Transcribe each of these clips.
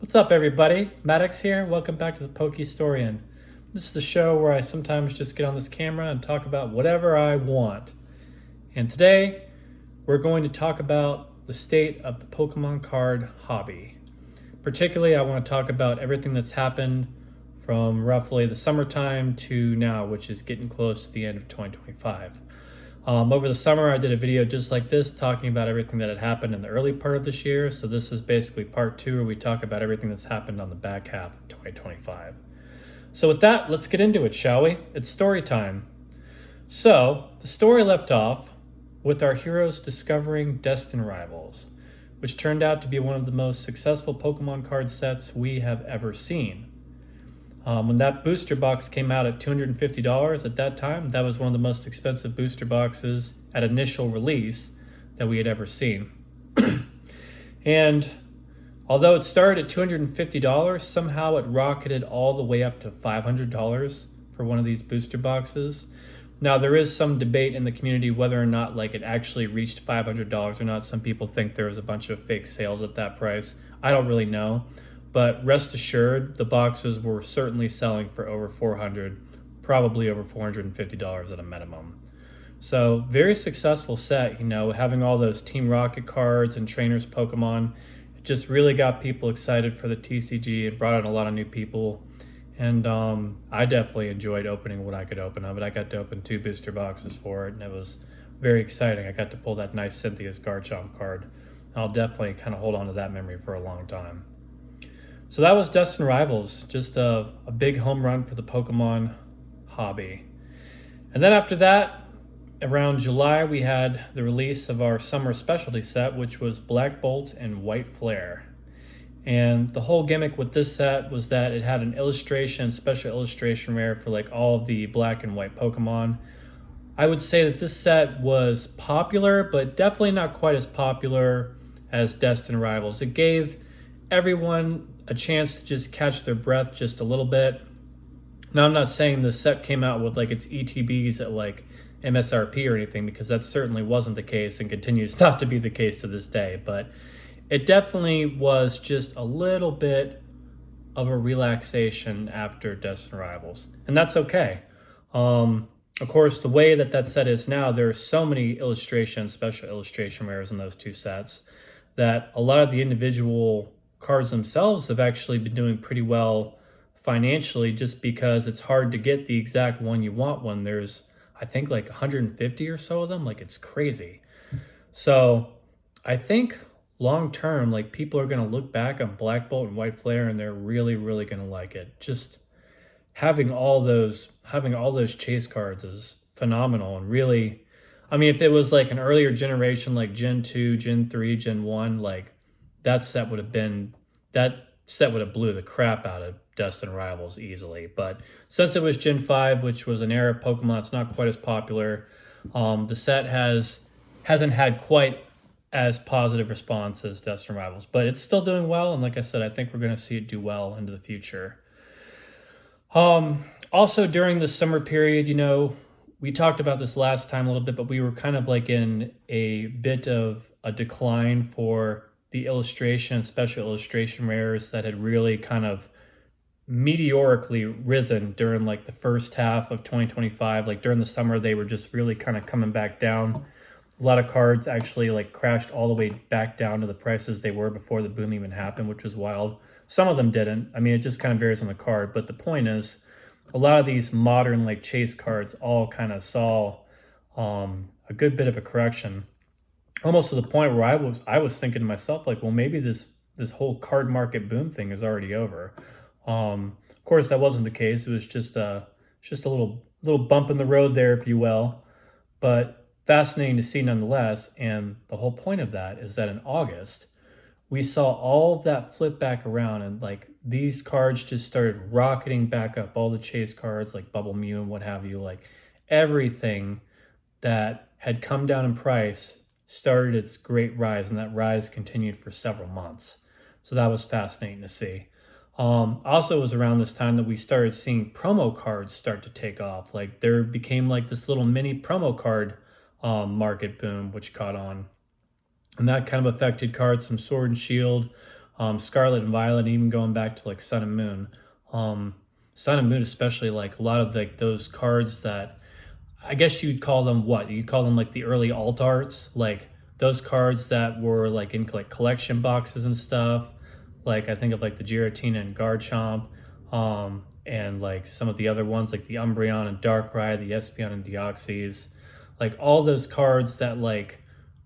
What's up, everybody? Maddox here. Welcome back to the Pokestorian. This is the show where I sometimes just get on this camera and talk about whatever I want. And today, we're going to talk about the state of the Pokemon card hobby. Particularly, I want to talk about everything that's happened from roughly the summertime to now, which is getting close to the end of 2025. Over the summer, I did a video just like this talking about everything that had happened in the early part of this year. So this is basically part two where we talk about everything that's happened on the back half of 2025. So with that, let's get into it, shall we? It's story time. So the story left off with our heroes discovering Destined Rivals, which turned out to be one of the most successful Pokemon card sets we have ever seen. When that booster box came out at $250 at that time, that was one of the most expensive booster boxes at initial release that we had ever seen. And although it started at $250, somehow it rocketed all the way up to $500 for one of these booster boxes. Now, there is some debate in the community whether or not it actually reached $500 or not. Some people think there was a bunch of fake sales at that price. I don't really know. But rest assured, the boxes were certainly selling for over $400, probably over $450 at a minimum. So very successful set, having all those Team Rocket cards and trainers Pokemon. It just really got people excited for the TCG and brought in a lot of new people. And I definitely enjoyed opening what I could open of it. I got to open 2 booster boxes for it, and it was very exciting. I got to pull that nice Cynthia's Garchomp card. I'll definitely kind of hold on to that memory for a long time. So that was Destined Rivals, just a big home run for the Pokemon hobby. And then after that, around July, we had the release of our summer specialty set, which was Black Bolt and White Flare. And the whole gimmick with this set was that it had an illustration, special illustration rare for all of the black and white Pokemon. I would say that this set was popular, but definitely not quite as popular as Destined Rivals. It gave everyone a chance to just catch their breath just a little bit. Now, I'm not saying the set came out with its ETBs at MSRP or anything, because that certainly wasn't the case and continues not to be the case to this day, but it definitely was just a little bit of a relaxation after Destined Rivals, and that's okay. Of course, the way that set is now, there are so many special illustration rares in those 2 sets, that a lot of the individual cards themselves have actually been doing pretty well financially, just because it's hard to get the exact one you want when there's, I think, 150 or so of them. It's crazy. So I think long term, people are going to look back on Black Bolt and White Flare and they're really, really going to like it. Just having all those chase cards is phenomenal. And really, I mean, if it was an earlier generation, like Gen 2, Gen 3, Gen 1, that set would have blew the crap out of Destined Rivals easily. But since it was Gen 5, which was an era of Pokemon that's not quite as popular, the set hasn't had quite as positive response as Destined Rivals. But it's still doing well, and like I said, I think we're going to see it do well into the future. Also, during the summer period, we talked about this last time a little bit, but we were kind of in a bit of a decline for the special illustration rares that had really kind of meteorically risen during the first half of 2025. During the summer, they were just really kind of coming back down. A lot of cards actually crashed all the way back down to the prices they were before the boom even happened, which was wild. Some of them didn't. I mean, it just kind of varies on the card, but the point is, a lot of these modern chase cards all kind of saw a good bit of a correction, almost to the point where I was thinking to myself, well, maybe this whole card market boom thing is already over. Of course, that wasn't the case. It was just a little bump in the road there, if you will, but fascinating to see nonetheless. And the whole point of that is that in August, we saw all of that flip back around, and these cards just started rocketing back up. All the chase cards like Bubble Mew and what have you, everything that had come down in price started its great rise, and that rise continued for several months. So that was fascinating to see. Also, it was around this time that we started seeing promo cards start to take off. There became this little mini promo card market boom, which caught on. And that kind of affected cards from Sword and Shield, Scarlet and Violet, even going back to like Sun and Moon. Um, Sun and Moon, especially, like a lot of like those cards that I guess you'd call them what? You'd call them like the early alt arts, like those cards that were like in like collection boxes and stuff. Like I think of like the Giratina and Garchomp, and like some of the other ones like the Umbreon and Darkrai, the Espeon and Deoxys, like all those cards that like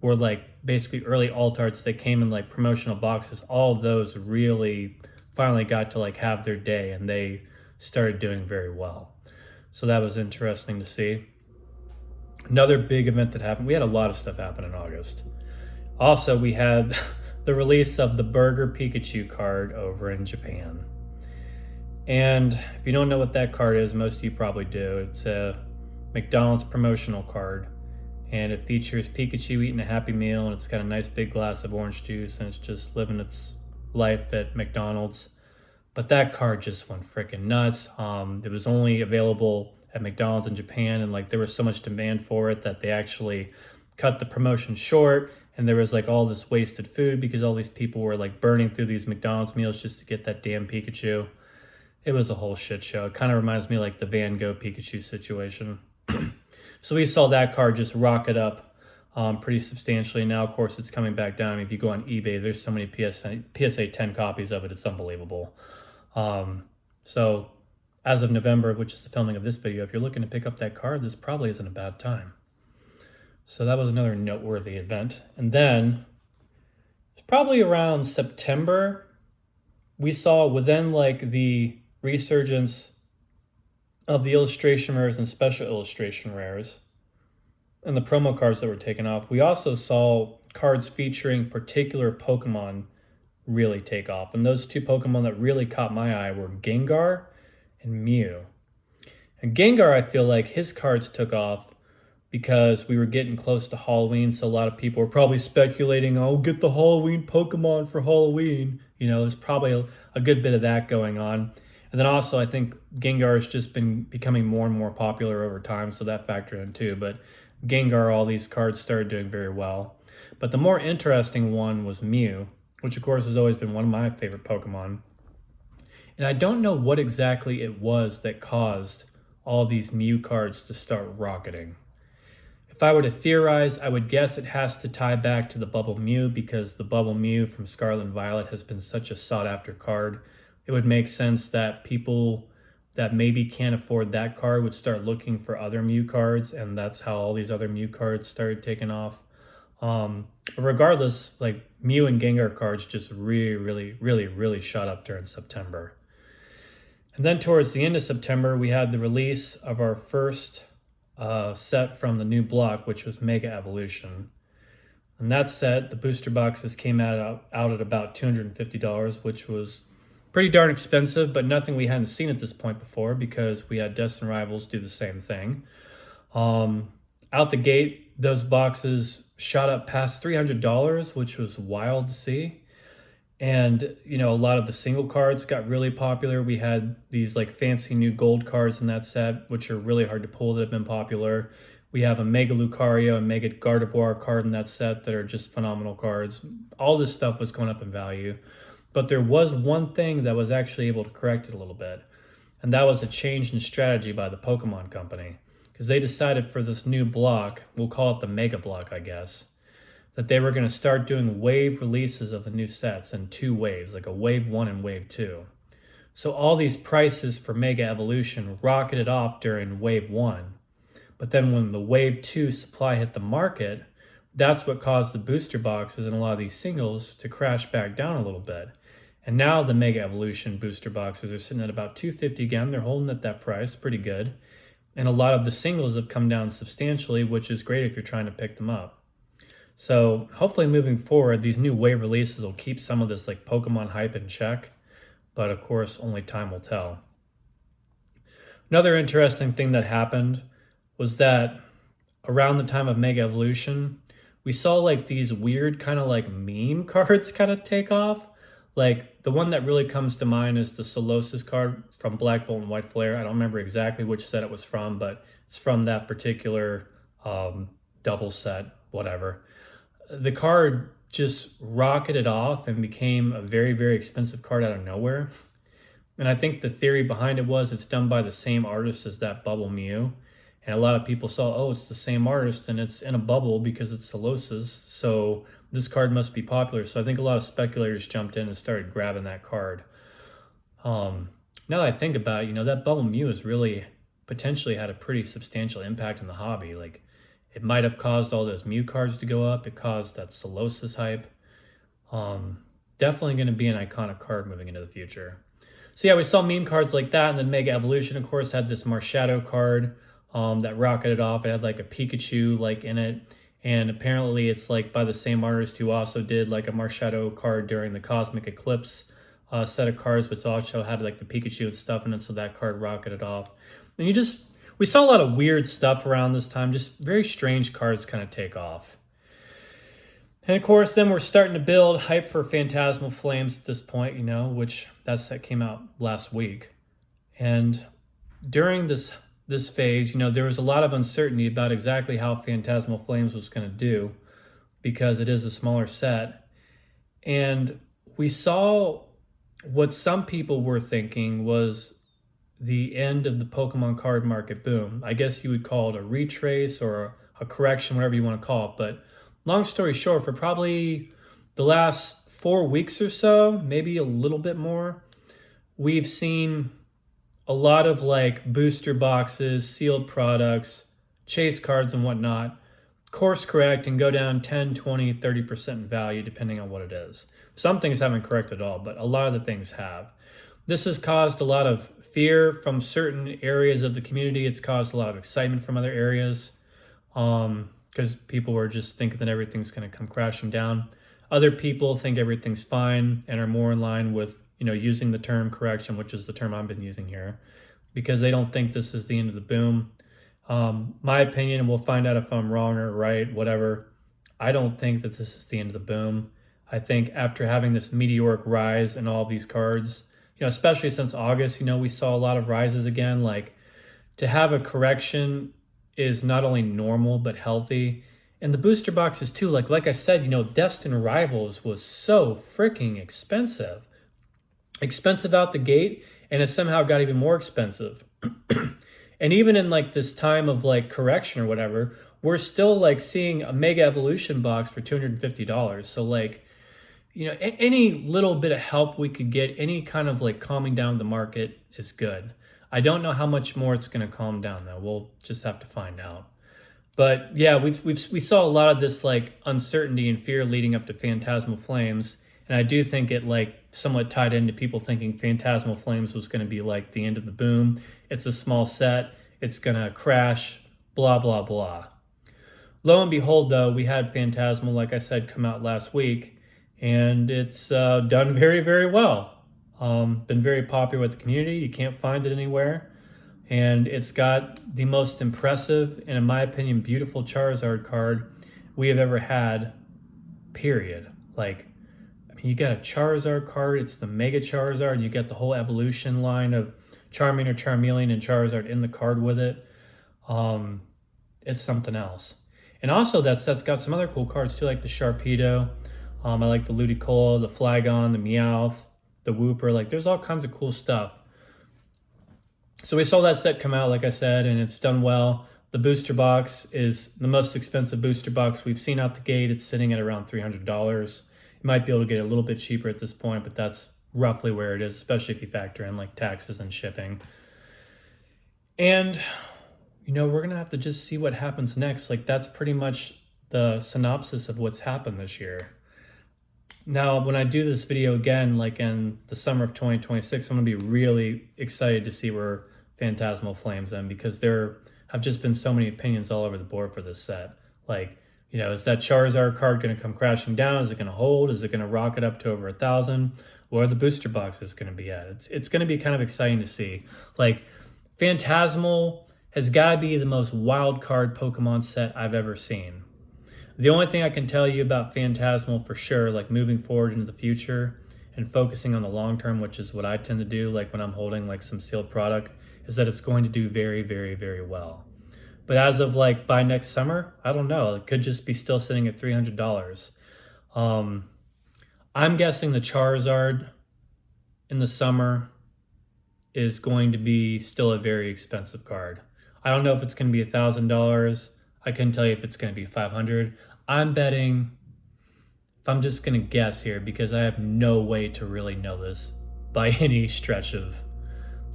were like basically early alt arts that came in like promotional boxes. All of those really finally got to like have their day, and they started doing very well. So that was interesting to see. Another big event that happened, we had a lot of stuff happen in August. Also, we had the release of the Burger Pikachu card over in Japan. And if you don't know what that card is, most of you probably do. It's a McDonald's promotional card. And it features Pikachu eating a Happy Meal, and it's got a nice big glass of orange juice, and it's just living its life at McDonald's. But that card just went freaking nuts. It was only available at McDonald's in Japan, and like there was so much demand for it that they actually cut the promotion short, and there was like all this wasted food because all these people were like burning through these McDonald's meals just to get that damn Pikachu. It was a whole shit show. It kind of reminds me of like the Van Gogh Pikachu situation. So we saw that card just rocket up pretty substantially. Now, of course, it's coming back down. If you go on eBay, there's so many PSA 10 copies of it. It's unbelievable. So as of November, which is the filming of this video, if you're looking to pick up that card, this probably isn't a bad time. So that was another noteworthy event. And then it's probably around September, we saw within like the resurgence of the illustration rares and special illustration rares and the promo cards that were taken off, we also saw cards featuring particular Pokemon really take off. And those two Pokemon that really caught my eye were Gengar and Mew. And Gengar, I feel like his cards took off because we were getting close to Halloween, so a lot of people were probably speculating, oh, get the Halloween Pokemon for Halloween. You know, there's probably a good bit of that going on. And then also, I think Gengar has just been becoming more and more popular over time, so that factored in too. But Gengar, all these cards started doing very well. But the more interesting one was Mew, which of course has always been one of my favorite Pokemon. And I don't know what exactly it was that caused all these Mew cards to start rocketing. If I were to theorize, I would guess it has to tie back to the Bubble Mew, because the Bubble Mew from Scarlet and Violet has been such a sought-after card. It would make sense that people that maybe can't afford that card would start looking for other Mew cards, and that's how all these other Mew cards started taking off. But regardless, like Mew and Gengar cards just really shot up during September. And then towards the end of September, we had the release of our first set from the new block, which was Mega Evolution. And that set, the booster boxes came out at about $250, which was pretty darn expensive, but nothing we hadn't seen at this point before, because we had Destined Rivals do the same thing. Out the gate, those boxes shot up past $300, which was wild to see. And, you know, a lot of the single cards got really popular. We had these like fancy new gold cards in that set, which are really hard to pull, that have been popular. We have a Mega Lucario and Mega Gardevoir card in that set that are just phenomenal cards. All this stuff was going up in value. But there was one thing that was actually able to correct it a little bit. And that was a change in strategy by the Pokemon Company. Because they decided for this new block, we'll call it the Mega Block, I guess, that they were going to start doing wave releases of the new sets in 2 waves, like a wave 1 and wave 2. So all these prices for Mega Evolution rocketed off during wave 1. But then when the wave 2 supply hit the market, that's what caused the booster boxes and a lot of these singles to crash back down a little bit. And now the Mega Evolution booster boxes are sitting at about $250 again. They're holding at that price, pretty good. And a lot of the singles have come down substantially, which is great if you're trying to pick them up. So hopefully moving forward, these new wave releases will keep some of this like Pokemon hype in check. But of course, only time will tell. Another interesting thing that happened was that around the time of Mega Evolution, we saw like these weird kind of like meme cards kind of take off. Like the one that really comes to mind is the Solosis card from Black Bolt and White Flare. I don't remember exactly which set it was from, but it's from that particular double set, whatever. The card just rocketed off and became a very, very expensive card out of nowhere. And I think the theory behind it was it's done by the same artist as that Bubble Mew. And a lot of people saw, oh, it's the same artist and it's in a bubble because it's Solosis. So this card must be popular. So I think a lot of speculators jumped in and started grabbing that card. Now that I think about it, that Bubble Mew has really potentially had a pretty substantial impact in the hobby. Like, it might have caused all those Mew cards to go up. It caused that Solosis hype. Definitely going to be an iconic card moving into the future. So yeah, we saw meme cards like that, and then Mega Evolution, of course, had this Marshadow card that rocketed off. It had like a Pikachu like in it, and apparently it's like by the same artist who also did like a Marshadow card during the Cosmic Eclipse set of cards, which also had like the Pikachu and stuff in it, so that card rocketed off. And we saw a lot of weird stuff around this time, just very strange cards kind of take off. And of course, then we're starting to build hype for Phantasmal Flames at this point, which that set came out last week. And during this phase, there was a lot of uncertainty about exactly how Phantasmal Flames was going to do because it is a smaller set. And we saw what some people were thinking was the end of the Pokemon card market boom. I guess you would call it a retrace or a correction, whatever you want to call it. But long story short, for probably the last 4 weeks or so, maybe a little bit more, we've seen a lot of like booster boxes, sealed products, chase cards and whatnot course correct and go down 10, 20, 30% in value depending on what it is. Some things haven't corrected at all, but a lot of the things have. This has caused a lot of fear from certain areas of the community. It's caused a lot of excitement from other areas. Because people were just thinking that everything's going to come crashing down. Other people think everything's fine and are more in line with, using the term correction, which is the term I've been using here, because they don't think this is the end of the boom. My opinion, and we'll find out if I'm wrong or right, whatever, I don't think that this is the end of the boom. I think after having this meteoric rise in all these cards, especially since August, we saw a lot of rises again. Like, to have a correction is not only normal but healthy. And the booster boxes too, like I said, Destined Rivals was so freaking expensive out the gate, and it somehow got even more expensive. And even in like this time of like correction or whatever, we're still like seeing a Mega Evolution box for $250. So like, any little bit of help we could get, any kind of like calming down the market is good. I don't know how much more it's going to calm down though. We'll just have to find out. But yeah, we saw a lot of this like uncertainty and fear leading up to Phantasmal Flames, and I do think it like somewhat tied into people thinking Phantasmal Flames was going to be like the end of the boom. It's a small set. It's going to crash. Blah blah blah. Lo and behold, though, we had Phantasmal, like I said, come out last week, and it's done very, very well. Been very popular with the community. You can't find it anywhere. And it's got the most impressive and, in my opinion, beautiful Charizard card we have ever had, period. Like, you got a Charizard card. It's the Mega Charizard, and you get the whole evolution line of Charmander, Charmeleon, and Charizard in the card with it. It's something else. And also, that's got some other cool cards, too, like the Sharpedo. I like the Ludicolo, the Flagon, the Meowth, the Wooper. Like, there's all kinds of cool stuff. So we saw that set come out, like I said, and it's done well. The booster box is the most expensive booster box we've seen out the gate. It's sitting at around $300. You might be able to get it a little bit cheaper at this point, but that's roughly where it is, especially if you factor in like taxes and shipping. And, we're going to have to just see what happens next. Like, that's pretty much the synopsis of what's happened this year. Now, when I do this video again, like in the summer of 2026, I'm going to be really excited to see where Phantasmal Flames end, because there have just been so many opinions all over the board for this set. Like, is that Charizard card going to come crashing down? Is it going to hold? Is it going to rocket up to over 1,000? Where are the booster boxes going to be at? It's going to be kind of exciting to see. Like, Phantasmal has got to be the most wild card Pokemon set I've ever seen. The only thing I can tell you about Phantasmal for sure, like moving forward into the future and focusing on the long term, which is what I tend to do, like when I'm holding like some sealed product, is that it's going to do very, very, very well. But as of like by next summer, I don't know. It could just be still sitting at $300. I'm guessing the Charizard in the summer is going to be still a very expensive card. I don't know if it's going to be $1,000. I couldn't tell you if it's going to be 500. I'm betting, if I'm just going to guess here because I have no way to really know this by any stretch of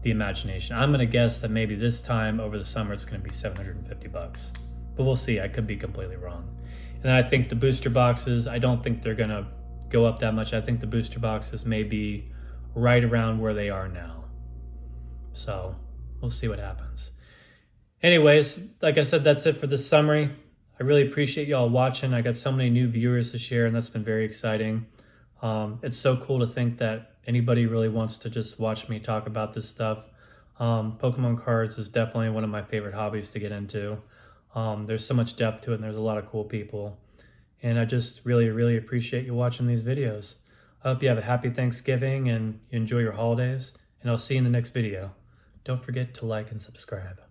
the imagination. I'm going to guess that maybe this time over the summer it's going to be $750. But we'll see. I could be completely wrong. And I think the booster boxes, I don't think they're going to go up that much. I think the booster boxes may be right around where they are now. So we'll see what happens. Anyways, like I said, that's it for this summary. I really appreciate y'all watching. I got so many new viewers this year, and that's been very exciting. It's so cool to think that anybody really wants to just watch me talk about this stuff. Pokemon cards is definitely one of my favorite hobbies to get into. There's so much depth to it, and there's a lot of cool people. And I just really, really appreciate you watching these videos. I hope you have a happy Thanksgiving and you enjoy your holidays, and I'll see you in the next video. Don't forget to like and subscribe.